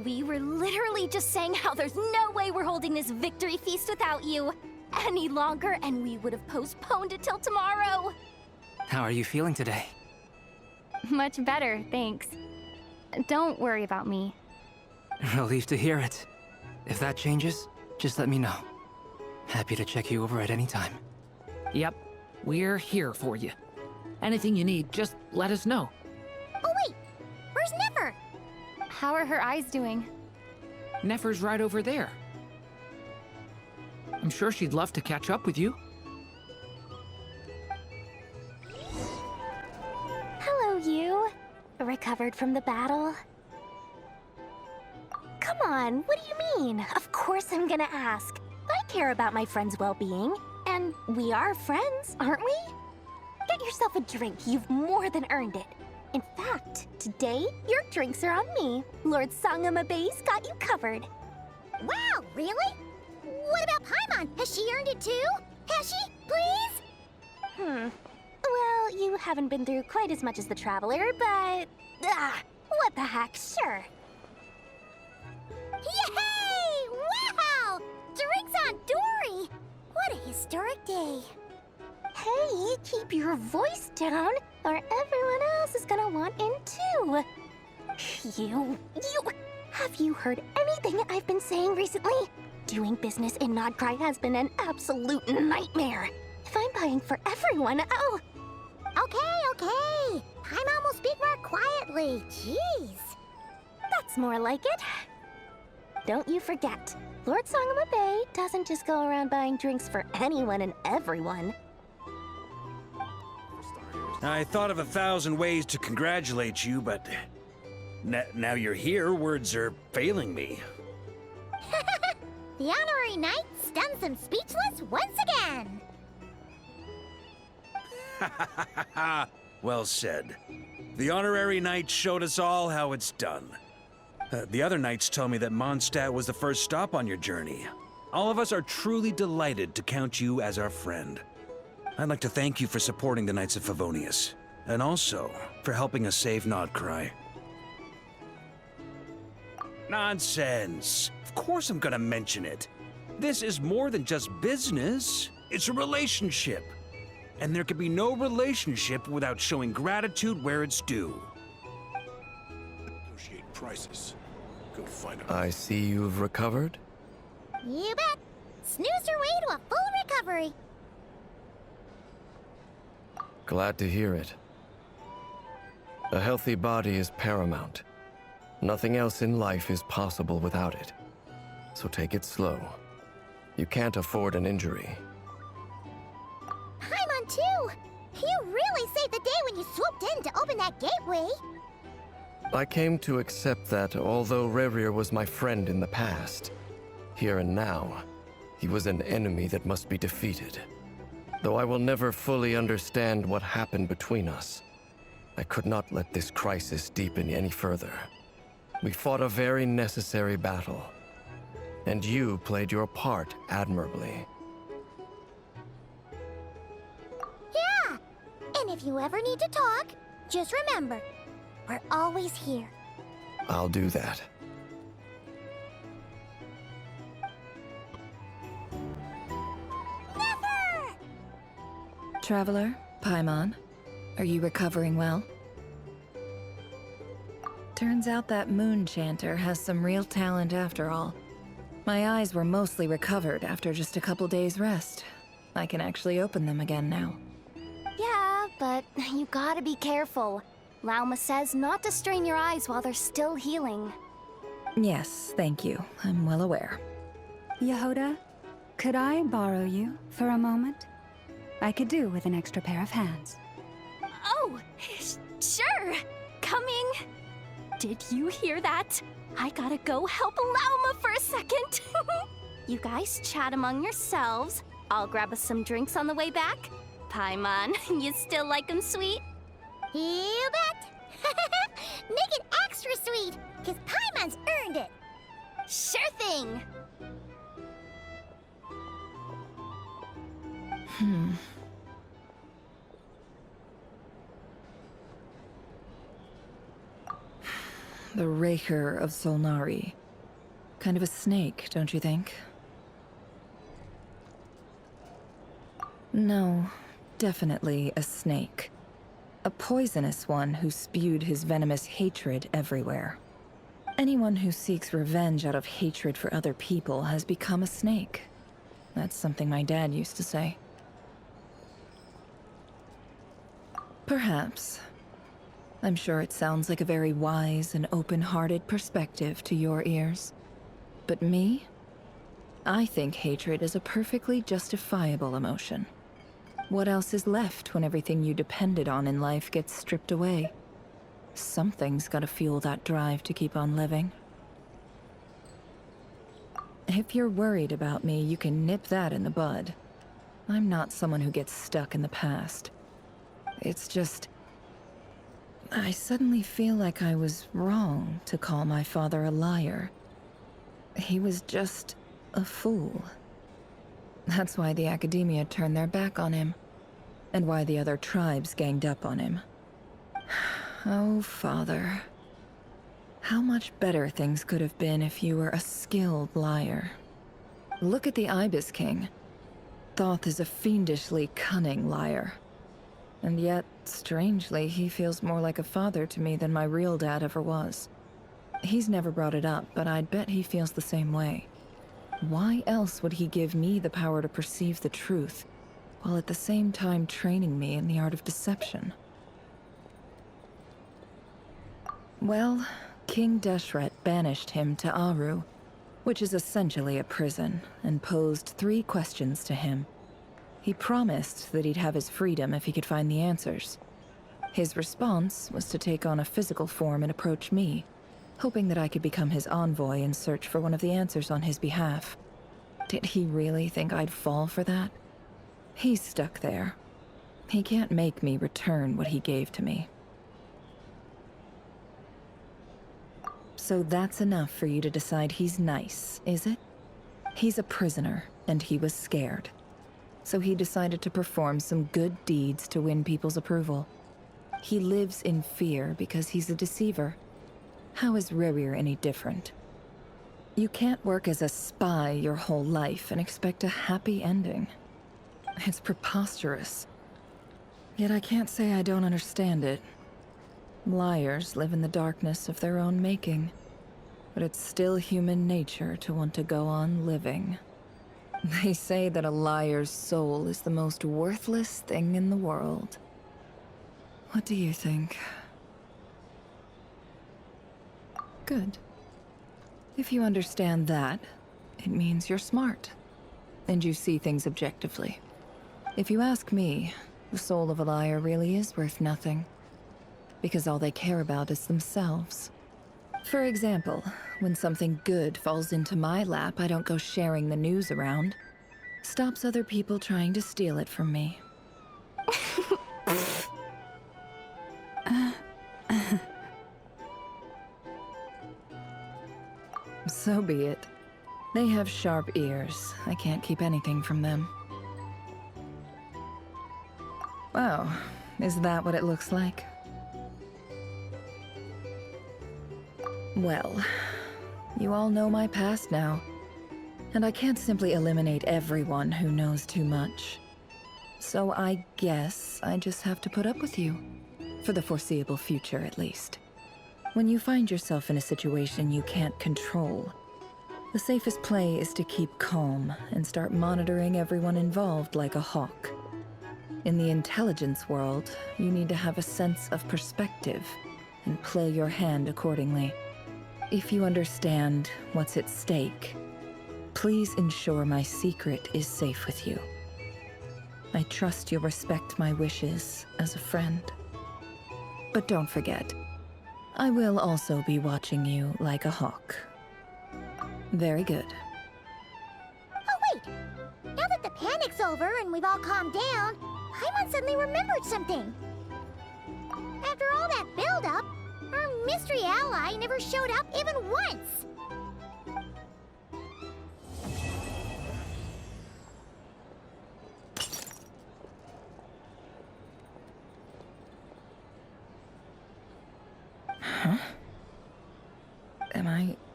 We were literally just saying how there's no way we're holding this victory feast without you any longer, and we would have postponed it till tomorrow. How are you feeling today? Much better, thanks. Don't worry about me. Relieved to hear it. If that changes, just let me know. Happy to check you over at any time. Yep, we're here for you. Anything you need, just let us know. Oh wait, where's Nefer? How are her eyes doing? Nefer's right over there. I'm sure she'd love to catch up with you. Hello, you. Recovered from the battle? Come on, what do you mean? Of course I'm gonna ask. I care about my friend's well-being. And we are friends, aren't we? Get yourself a drink. You've more than earned it. In fact, today, your drinks are on me. Lord Sangamabe's got you covered. Wow, really? What about Paimon? Has she earned it too? Has she? Please? Well, you haven't been through quite as much as the Traveler, but... what the heck, sure. Yay! Wow! Drinks on Dory! What a historic day. Hey, keep your voice down, or everyone else is gonna want in too. Have you heard anything I've been saying recently? Doing business in Nod-Krai has been an absolute nightmare. If I'm buying for everyone, oh... Okay. Paimon will speak more quietly. Jeez. That's more like it. Don't you forget, Lord Sangamabe doesn't just go around buying drinks for anyone and everyone. I thought of 1,000 ways to congratulate you, but now you're here, words are failing me. The honorary knight stuns them speechless once again. Well said. The honorary knight showed us all how it's done. The other knights tell me that Mondstadt was the first stop on your journey. All of us are truly delighted to count you as our friend. I'd like to thank you for supporting the Knights of Favonius, and also for helping us save Nod-Krai. Nonsense! Of course I'm gonna mention it. This is more than just business. It's a relationship. And there can be no relationship without showing gratitude where it's due. Negotiate prices. Go find out. I see you've recovered. You bet. Snoozed her way to a full recovery. Glad to hear it. A healthy body is paramount. Nothing else in life is possible without it. So take it slow. You can't afford an injury. Paimon too. You really saved the day when you swooped in to open that gateway. I came to accept that although Rerir was my friend in the past, here and now, he was an enemy that must be defeated. Though I will never fully understand what happened between us, I could not let this crisis deepen any further. We fought a very necessary battle, and you played your part admirably. Yeah. And if you ever need to talk, just remember, we're always here. I'll do that. Never! Traveler, Paimon, are you recovering well? Turns out that moon chanter has some real talent after all. My eyes were mostly recovered after just a couple days rest. I can actually open them again now. Yeah, but you gotta be careful. Lauma says not to strain your eyes while they're still healing. Yes, thank you. I'm well aware. Yehoda, could I borrow you for a moment? I could do with an extra pair of hands. Oh, sure. Coming. Did you hear that? I gotta go help Lauma for a second. You guys chat among yourselves. I'll grab us some drinks on the way back. Paimon, you still like 'em sweet? You bet. Make it extra sweet, because Paimon's earned it. Sure thing. The Raker of Solnari. Kind of a snake, don't you think? No, definitely a snake. A poisonous one who spewed his venomous hatred everywhere. Anyone who seeks revenge out of hatred for other people has become a snake. That's something my dad used to say. Perhaps. I'm sure it sounds like a very wise and open-hearted perspective to your ears. But me? I think hatred is a perfectly justifiable emotion. What else is left when everything you depended on in life gets stripped away? Something's gotta fuel that drive to keep on living. If you're worried about me, you can nip that in the bud. I'm not someone who gets stuck in the past. It's just... I suddenly feel like I was wrong to call my father a liar. He was just a fool. That's why the Academia turned their back on him, and why the other tribes ganged up on him. Oh, Father. How much better things could have been if you were a skilled liar. Look at the Ibis King. Thoth is a fiendishly cunning liar. And yet, strangely, he feels more like a father to me than my real dad ever was. He's never brought it up, but I'd bet he feels the same way. Why else would he give me the power to perceive the truth, while at the same time training me in the art of deception? Well, King Deshret banished him to Aru, which is essentially a prison, and posed 3 questions to him. He promised that he'd have his freedom if he could find the answers. His response was to take on a physical form and approach me, hoping that I could become his envoy and search for one of the answers on his behalf. Did he really think I'd fall for that? He's stuck there. He can't make me return what he gave to me. So that's enough for you to decide he's nice, is it? He's a prisoner, and he was scared. So he decided to perform some good deeds to win people's approval. He lives in fear because he's a deceiver. How is Rerir any different? You can't work as a spy your whole life and expect a happy ending. It's preposterous. Yet I can't say I don't understand it. Liars live in the darkness of their own making, but it's still human nature to want to go on living. They say that a liar's soul is the most worthless thing in the world. What do you think? Good. If you understand that, it means you're smart, and you see things objectively. If you ask me, the soul of a liar really is worth nothing, because all they care about is themselves. For example, when something good falls into my lap, I don't go sharing the news around. Stops other people trying to steal it from me. So be it. They have sharp ears. I can't keep anything from them. Wow, is that what it looks like? Well, you all know my past now, and I can't simply eliminate everyone who knows too much. So I guess I just have to put up with you, for the foreseeable future at least. When you find yourself in a situation you can't control, the safest play is to keep calm and start monitoring everyone involved like a hawk. In the intelligence world, you need to have a sense of perspective and play your hand accordingly. If you understand what's at stake, please ensure my secret is safe with you. I trust you'll respect my wishes as a friend. But don't forget, I will also be watching you like a hawk. Very good. Oh, wait! Now that the panic's over and we've all calmed down, Paimon suddenly remembered something. After all that build-up, our mystery ally never showed up even once!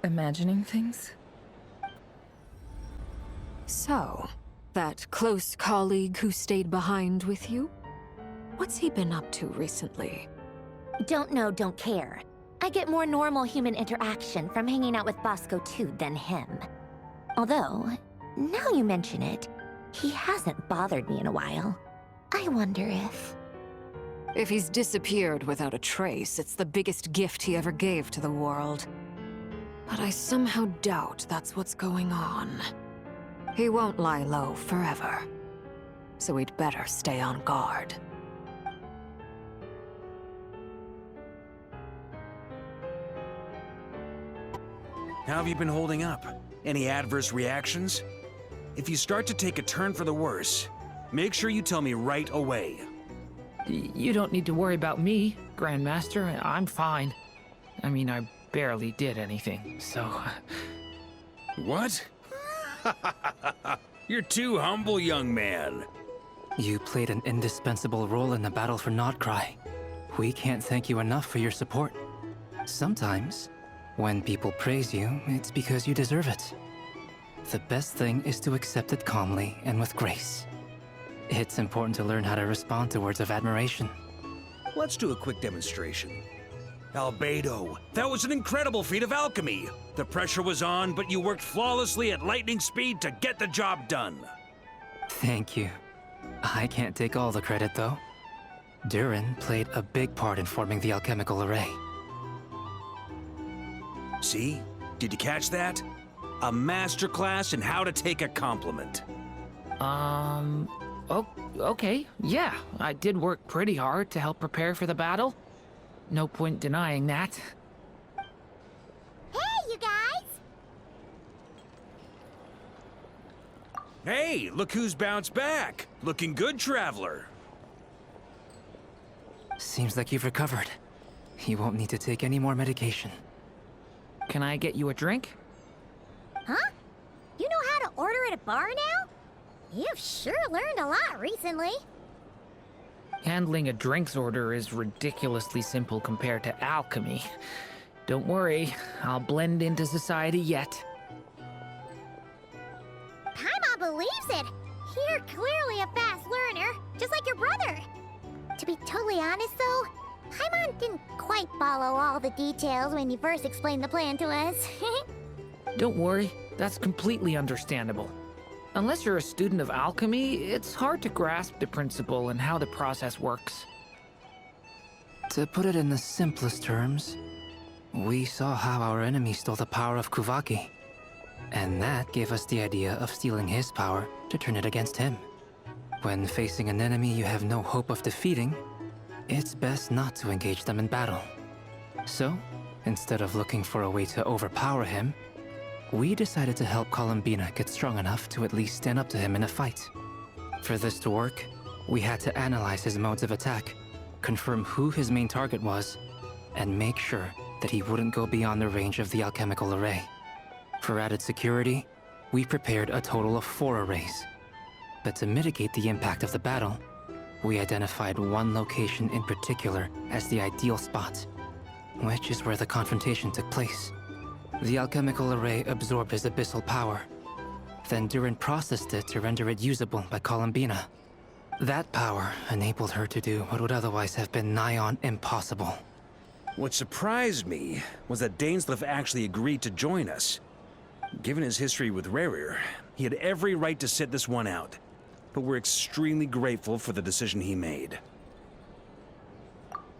Imagining things? So, that close colleague who stayed behind with you? What's he been up to recently? Don't know, don't care. I get more normal human interaction from hanging out with Bosco 2 than him. Although, now you mention it, he hasn't bothered me in a while. I wonder if... If he's disappeared without a trace, it's the biggest gift he ever gave to the world. But I somehow doubt that's what's going on. He won't lie low forever. So we'd better stay on guard. How have you been holding up? Any adverse reactions? If you start to take a turn for the worse, make sure you tell me right away. You don't need to worry about me, Grandmaster. I'm fine. I mean, I barely did anything, so... What? You're too humble, young man. You played an indispensable role in the battle for Nod-Krai. We can't thank you enough for your support. Sometimes, when people praise you, it's because you deserve it. The best thing is to accept it calmly and with grace. It's important to learn how to respond to words of admiration. Let's do a quick demonstration. Albedo, that was an incredible feat of alchemy. The pressure was on, but you worked flawlessly at lightning speed to get the job done. Thank you. I can't take all the credit, though. Durin played a big part in forming the alchemical array. See? Did you catch that? A masterclass in how to take a compliment. Oh, okay. Yeah, I did work pretty hard to help prepare for the battle. No point denying that. Hey, you guys! Hey, look who's bounced back. Looking good, Traveler. Seems like you've recovered. You won't need to take any more medication. Can I get you a drink? Huh? You know how to order at a bar now? You've sure learned a lot recently. Handling a drinks order is ridiculously simple compared to alchemy. Don't worry, I'll blend into society yet. Paimon believes it. You're clearly a fast learner, just like your brother. To be totally honest, though, Paimon didn't quite follow all the details when you first explained the plan to us. Don't worry, that's completely understandable. Unless you're a student of alchemy, it's hard to grasp the principle and how the process works. To put it in the simplest terms, we saw how our enemy stole the power of Kuvaki. And that gave us the idea of stealing his power to turn it against him. When facing an enemy you have no hope of defeating, it's best not to engage them in battle. So, instead of looking for a way to overpower him, we decided to help Columbina get strong enough to at least stand up to him in a fight. For this to work, we had to analyze his modes of attack, confirm who his main target was, and make sure that he wouldn't go beyond the range of the alchemical array. For added security, we prepared a total of 4 arrays. But to mitigate the impact of the battle, we identified one location in particular as the ideal spot, which is where the confrontation took place. The alchemical array absorbed his abyssal power. Then Durin processed it to render it usable by Columbina. That power enabled her to do what would otherwise have been nigh on impossible. What surprised me was that Dainsleif actually agreed to join us. Given his history with Rerir, he had every right to sit this one out. But we're extremely grateful for the decision he made.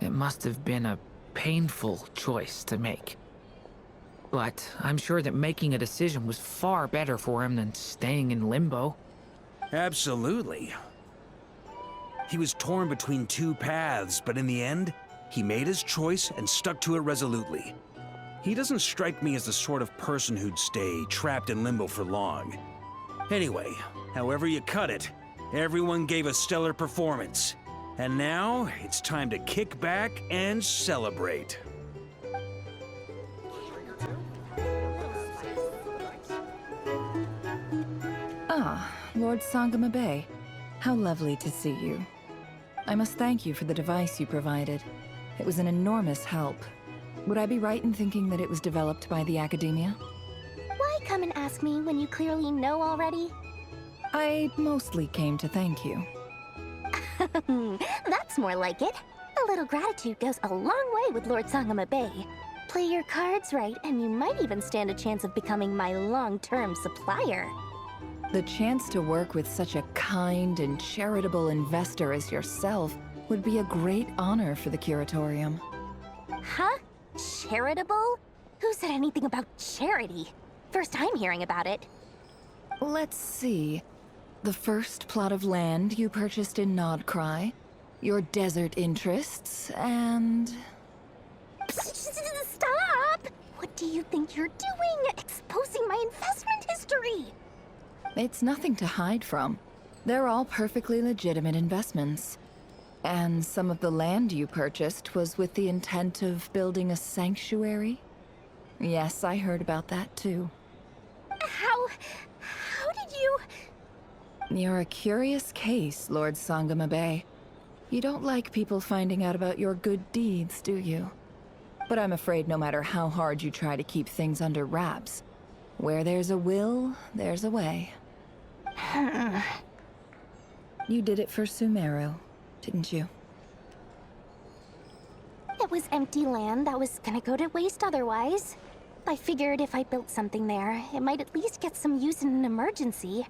It must have been a painful choice to make. But I'm sure that making a decision was far better for him than staying in limbo. Absolutely. He was torn between 2 paths, but in the end, he made his choice and stuck to it resolutely. He doesn't strike me as the sort of person who'd stay trapped in limbo for long. Anyway, however you cut it, everyone gave a stellar performance. And now, it's time to kick back and celebrate. Ah, Lord Sangama Bay. How lovely to see you. I must thank you for the device you provided. It was an enormous help. Would I be right in thinking that it was developed by the Academia? Why come and ask me when you clearly know already? I mostly came to thank you. That's more like it. A little gratitude goes a long way with Lord Sangama Bay. Play your cards right, and you might even stand a chance of becoming my long-term supplier. The chance to work with such a kind and charitable investor as yourself would be a great honor for the Curatorium. Huh? Charitable? Who said anything about charity? First time hearing about it. Let's see. The first plot of land you purchased in Nod-Krai, your desert interests, and... Stop! What do you think you're doing? Exposing my investment history! It's nothing to hide from. They're all perfectly legitimate investments. And some of the land you purchased was with the intent of building a sanctuary? Yes, I heard about that too. How did you... You're a curious case, Lord Sangama Bay. You don't like people finding out about your good deeds, do you? But I'm afraid no matter how hard you try to keep things under wraps, where there's a will, there's a way. You did it for Sumeru, didn't you? It was empty land that was gonna go to waste otherwise. I figured if I built something there, it might at least get some use in an emergency.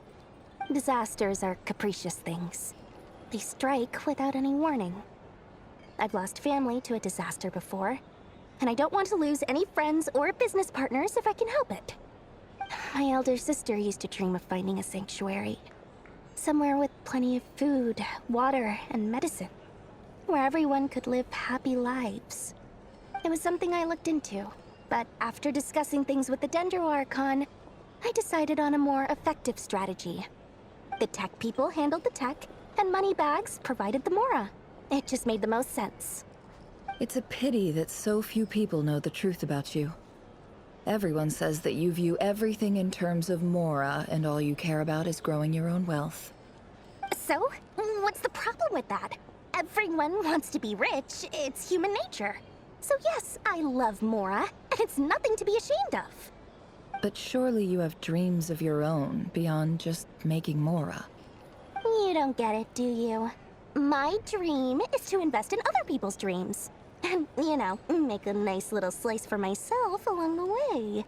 Disasters are capricious things. They strike without any warning. I've lost family to a disaster before, and I don't want to lose any friends or business partners if I can help it. My elder sister used to dream of finding a sanctuary. Somewhere with plenty of food, water, and medicine. Where everyone could live happy lives. It was something I looked into, but after discussing things with the Dendro Archon, I decided on a more effective strategy. The tech people handled the tech, and Moneybags provided the Mora. It just made the most sense. It's a pity that so few people know the truth about you. Everyone says that you view everything in terms of Mora, and all you care about is growing your own wealth. So, what's the problem with that? Everyone wants to be rich. It's human nature. So yes, I love Mora, and it's nothing to be ashamed of. But surely you have dreams of your own beyond just making Mora. You don't get it, do you? My dream is to invest in other people's dreams. And, you know, make a nice little slice for myself along the way.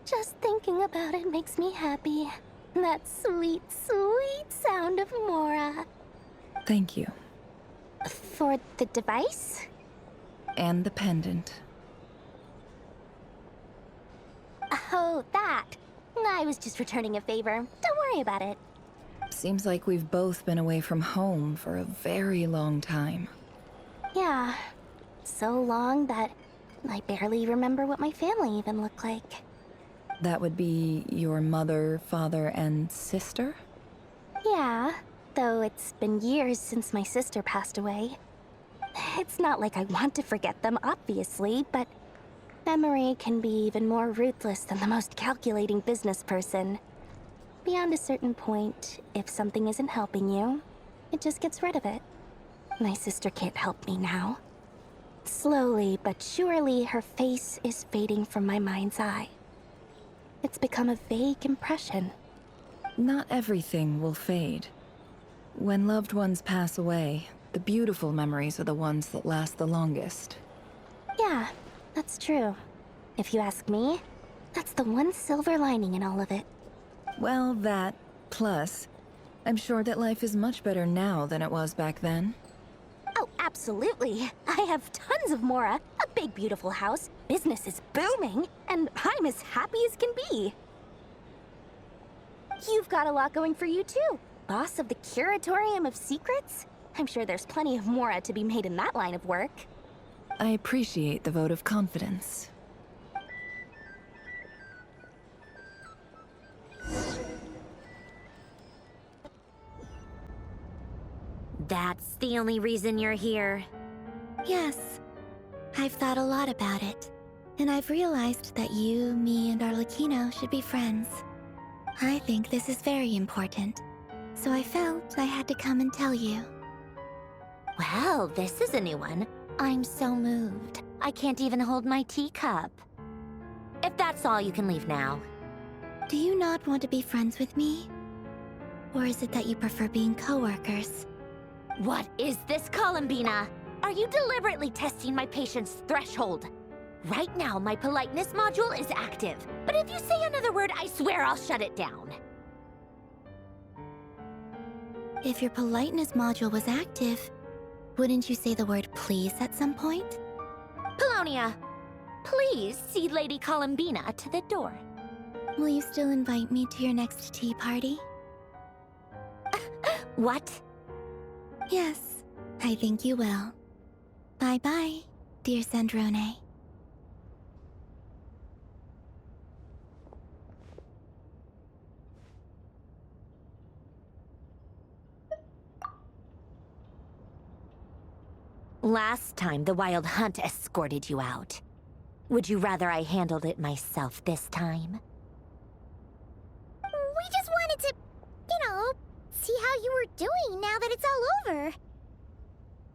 Just thinking about it makes me happy. That sweet, sweet sound of Mora. Thank you. For the device? And the pendant. Oh, that. I was just returning a favor. Don't worry about it. Seems like we've both been away from home for a very long time. Yeah. So long that I barely remember what my family even looked like. That would be your mother, father, and sister? Yeah, though it's been years since my sister passed away. It's not like I want to forget them, obviously, but memory can be even more ruthless than the most calculating business person. Beyond a certain point, if something isn't helping you, it just gets rid of it. My sister can't help me now. Slowly but surely, her face is fading from my mind's eye. It's become a vague impression. Not everything will fade. When loved ones pass away, the beautiful memories are the ones that last the longest. Yeah, that's true. If you ask me, that's the one silver lining in all of it. Well, that, plus, I'm sure that life is much better now than it was back then. Oh, absolutely. I have tons of Mora, a big beautiful house, business is booming, and I'm as happy as can be. You've got a lot going for you too. Boss of the Curatorium of Secrets? I'm sure there's plenty of Mora to be made in that line of work. I appreciate the vote of confidence. That's the only reason you're here. Yes. I've thought a lot about it. And I've realized that you, me, and Arlecchino should be friends. I think this is very important. So I felt I had to come and tell you. Well, this is a new one. I'm so moved. I can't even hold my teacup. If that's all, you can leave now. Do you not want to be friends with me? Or is it that you prefer being coworkers? What is this, Columbina? Are you deliberately testing my patience threshold? Right now, my politeness module is active. But if you say another word, I swear I'll shut it down. If your politeness module was active, wouldn't you say the word please at some point? Polonia, please see Lady Columbina to the door. Will you still invite me to your next tea party? What? Yes, I think you will. Bye-bye, dear Sandrone. Last time, the Wild Hunt escorted you out. Would you rather I handled it myself this time? We just wanted to, see how you were doing now that it's all over.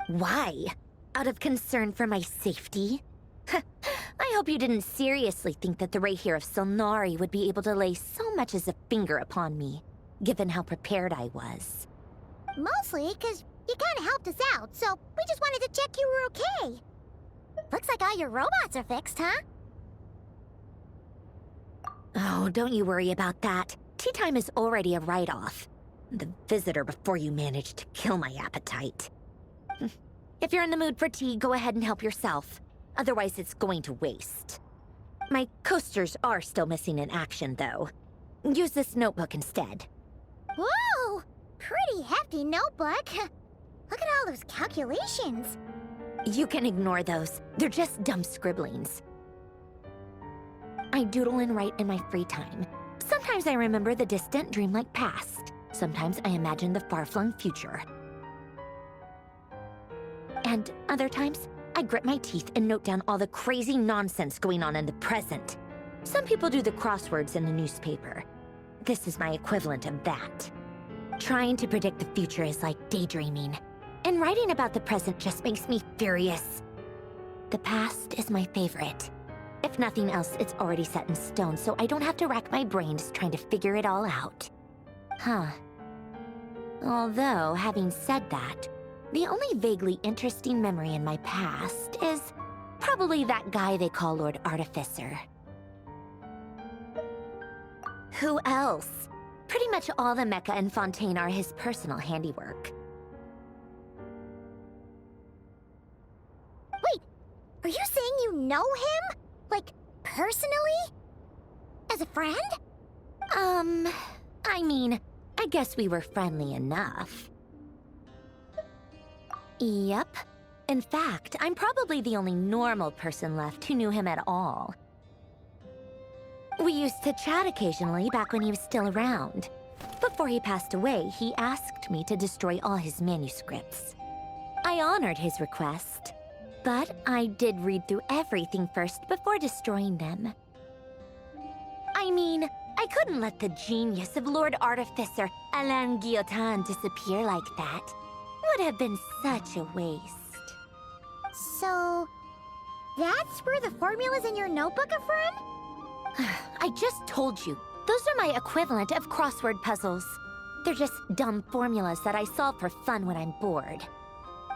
Why? Out of concern for my safety? I hope you didn't seriously think that the Rayhir of Solnari would be able to lay so much as a finger upon me, given how prepared I was. Mostly because you kind of helped us out, so we just wanted to check you were okay. Looks like all your robots are fixed, huh? Oh, don't you worry about that. Tea time is already a write-off. The visitor before you managed to kill my appetite. If you're in the mood for tea, go ahead and help yourself. Otherwise, it's going to waste. My coasters are still missing in action, though. Use this notebook instead. Whoa! Pretty hefty notebook. Look at all those calculations. You can ignore those. They're just dumb scribblings. I doodle and write in my free time. Sometimes I remember the distant, dreamlike past. Sometimes I imagine the far-flung future. And other times, I grit my teeth and note down all the crazy nonsense going on in the present. Some people do the crosswords in the newspaper. This is my equivalent of that. Trying to predict the future is like daydreaming. And writing about the present just makes me furious. The past is my favorite. If nothing else, it's already set in stone, so I don't have to rack my brains trying to figure it all out. Huh. Although, having said that, the only vaguely interesting memory in my past is probably that guy they call Lord Artificer. Who else? Pretty much all the mecha and Fontaine are his personal handiwork. Wait, are you saying you know him? Like, personally? As a friend? I mean, I guess we were friendly enough. Yep. In fact, I'm probably the only normal person left who knew him at all. We used to chat occasionally back when he was still around. Before he passed away, he asked me to destroy all his manuscripts. I honored his request, but I did read through everything first before destroying them. I mean, I couldn't let the genius of Lord Artificer Alain Guillotin disappear like that. Would have been such a waste. So, that's where the formulas in your notebook are from? I just told you. Those are my equivalent of crossword puzzles. They're just dumb formulas that I solve for fun when I'm bored.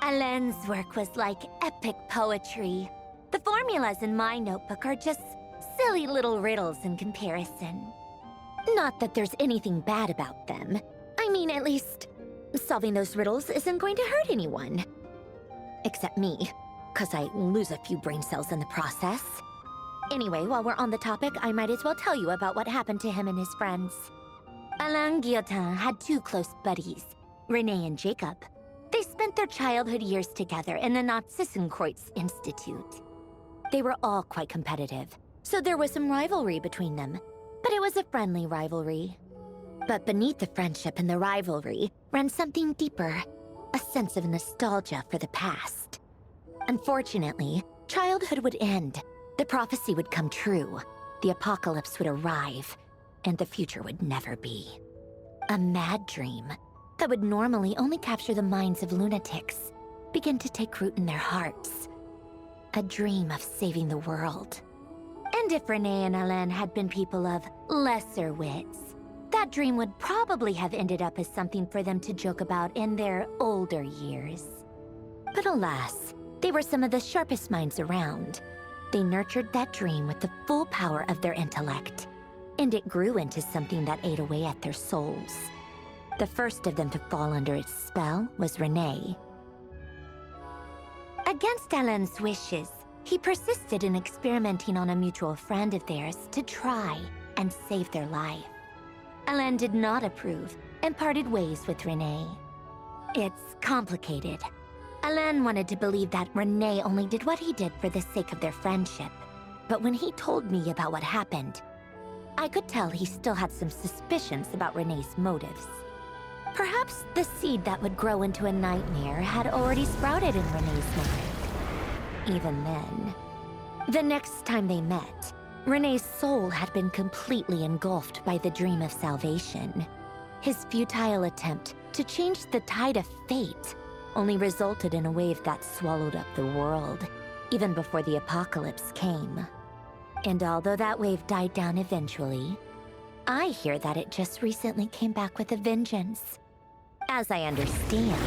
Alain's work was like epic poetry. The formulas in my notebook are just silly little riddles in comparison. Not that there's anything bad about them. I mean, at least, solving those riddles isn't going to hurt anyone. Except me, 'cause I lose a few brain cells in the process. Anyway, while we're on the topic, I might as well tell you about what happened to him and his friends. Alain Guillotin had two close buddies, Renee and Jacob. They spent their childhood years together in the Narzissenkreuz Institute. They were all quite competitive, so there was some rivalry between them, but it was a friendly rivalry. But beneath the friendship and the rivalry ran something deeper, a sense of nostalgia for the past. Unfortunately, childhood would end. The prophecy would come true, the apocalypse would arrive, and the future would never be. A mad dream that would normally only capture the minds of lunatics began to take root in their hearts, a dream of saving the world. And if Renee and Alain had been people of lesser wits, that dream would probably have ended up as something for them to joke about in their older years. But alas, they were some of the sharpest minds around. They nurtured that dream with the full power of their intellect, and it grew into something that ate away at their souls. The first of them to fall under its spell was Renee. Against Alain's wishes, he persisted in experimenting on a mutual friend of theirs to try and save their life. Alain did not approve and parted ways with Renee. It's complicated. Alain wanted to believe that Renee only did what he did for the sake of their friendship. But when he told me about what happened, I could tell he still had some suspicions about Renee's motives. Perhaps the seed that would grow into a nightmare had already sprouted in Renee's mind. Even then, the next time they met, Renee's soul had been completely engulfed by the dream of salvation. His futile attempt to change the tide of fate only resulted in a wave that swallowed up the world, even before the apocalypse came. And although that wave died down eventually, I hear that it just recently came back with a vengeance. As I understand,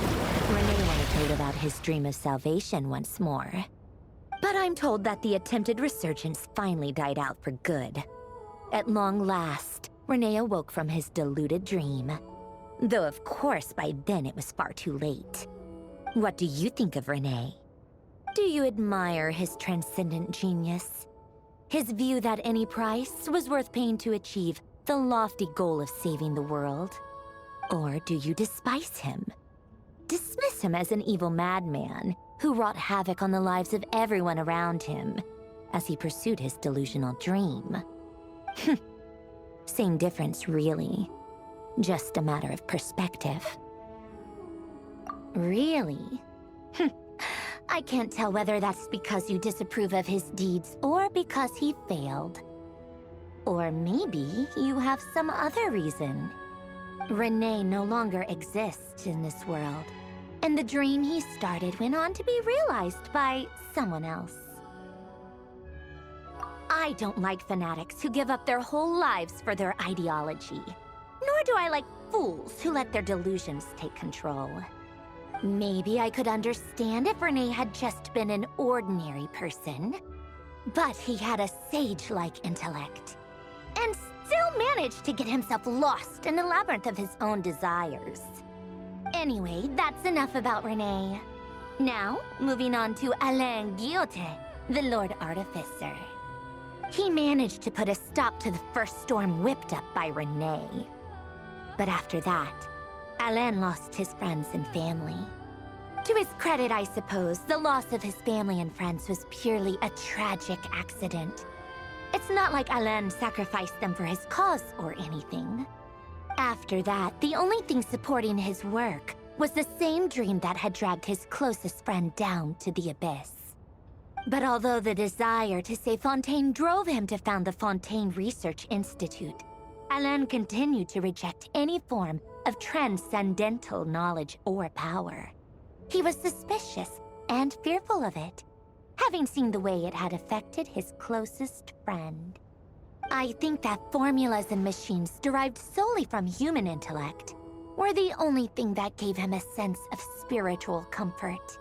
Renee wanted to live out his dream of salvation once more. But I'm told that the attempted resurgence finally died out for good. At long last, Renee awoke from his deluded dream. Though of course by then it was far too late. What do you think of Renee? Do you admire his transcendent genius? His view that any price was worth paying to achieve the lofty goal of saving the world? Or do you despise him? Dismiss him as an evil madman who wrought havoc on the lives of everyone around him as he pursued his delusional dream? Same difference, really. Just a matter of perspective. Really? I can't tell whether that's because you disapprove of his deeds or because he failed. Or maybe you have some other reason. Renee no longer exists in this world, and the dream he started went on to be realized by someone else. I don't like fanatics who give up their whole lives for their ideology. Nor do I like fools who let their delusions take control. Maybe I could understand if Renee had just been an ordinary person. But he had a sage-like intellect, and still managed to get himself lost in the labyrinth of his own desires. Anyway, that's enough about Renee. Now, moving on to Alain Guillotin, the Lord Artificer. He managed to put a stop to the first storm whipped up by Renee. But after that, Alain lost his friends and family. To his credit, I suppose, the loss of his family and friends was purely a tragic accident. It's not like Alain sacrificed them for his cause or anything. After that, the only thing supporting his work was the same dream that had dragged his closest friend down to the abyss. But although the desire to save Fontaine drove him to found the Fontaine Research Institute, Alain continued to reject any form of transcendental knowledge or power. He was suspicious and fearful of it, having seen the way it had affected his closest friend. I think that formulas and machines derived solely from human intellect were the only thing that gave him a sense of spiritual comfort.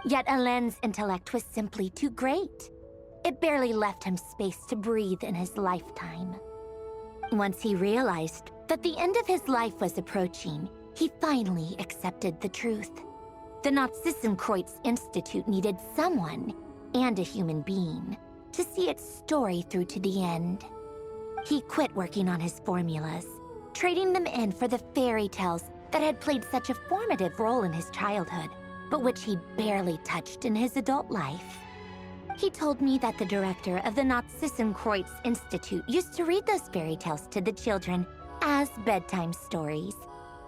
Yet Alain's intellect was simply too great. It barely left him space to breathe in his lifetime. Once he realized that the end of his life was approaching, he finally accepted the truth. The Nod-Krai Institute needed someone, and a human being, to see its story through to the end. He quit working on his formulas, trading them in for the fairy tales that had played such a formative role in his childhood, but which he barely touched in his adult life. He told me that the director of the Nod-Krai Institute used to read those fairy tales to the children as bedtime stories.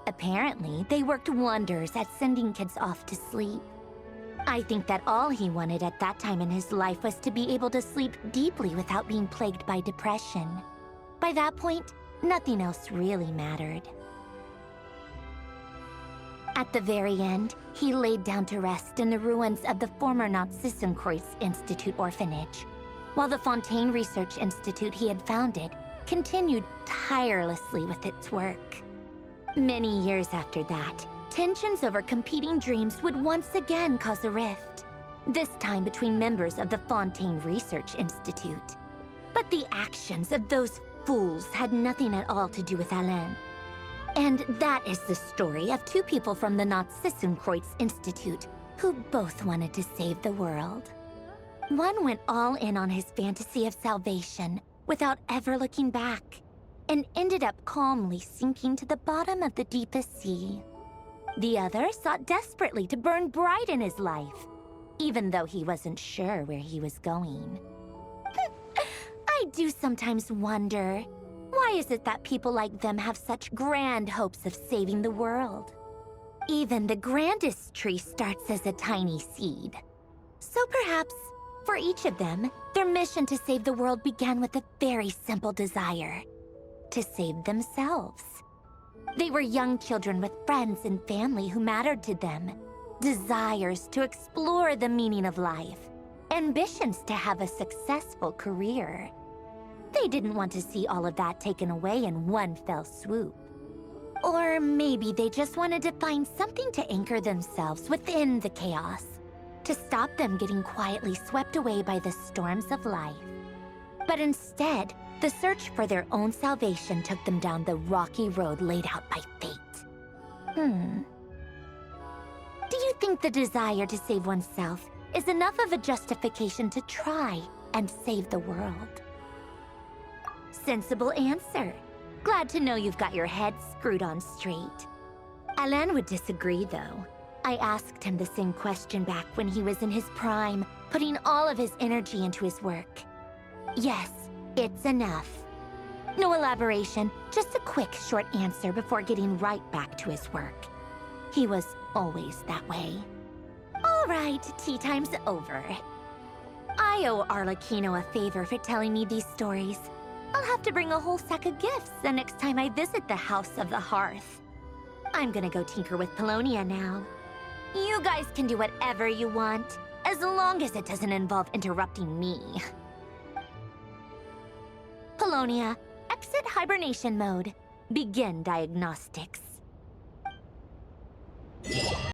Apparently, they worked wonders at sending kids off to sleep. I think that all he wanted at that time in his life was to be able to sleep deeply without being plagued by depression. By that point, nothing else really mattered. At the very end, he laid down to rest in the ruins of the former Nod-Krai Institute orphanage, while the Fontaine Research Institute he had founded continued tirelessly with its work. Many years after that, tensions over competing dreams would once again cause a rift, this time between members of the Fontaine Research Institute. But the actions of those fools had nothing at all to do with Alain. And that is the story of two people from the Nod-Krai Institute who both wanted to save the world. One went all in on his fantasy of salvation without ever looking back, and ended up calmly sinking to the bottom of the deepest sea. The other sought desperately to burn bright in his life, even though he wasn't sure where he was going. I do sometimes wonder, why is it that people like them have such grand hopes of saving the world? Even the grandest tree starts as a tiny seed. So perhaps, for each of them, their mission to save the world began with a very simple desire: to save themselves. They were young children with friends and family who mattered to them, desires to explore the meaning of life, ambitions to have a successful career. They didn't want to see all of that taken away in one fell swoop. Or maybe they just wanted to find something to anchor themselves within the chaos, to stop them getting quietly swept away by the storms of life. But instead, the search for their own salvation took them down the rocky road laid out by fate. Do you think the desire to save oneself is enough of a justification to try and save the world? Sensible answer. Glad to know you've got your head screwed on straight. Alain would disagree, though. I asked him the same question back when he was in his prime, putting all of his energy into his work. Yes, it's enough. No elaboration, just a quick, short answer before getting right back to his work. He was always that way. All right, tea time's over. I owe Arlecchino a favor for telling me these stories. I'll have to bring a whole sack of gifts the next time I visit the House of the Hearth. I'm gonna go tinker with Polonia now. You guys can do whatever you want, as long as it doesn't involve interrupting me. Polonia, exit hibernation mode. Begin diagnostics.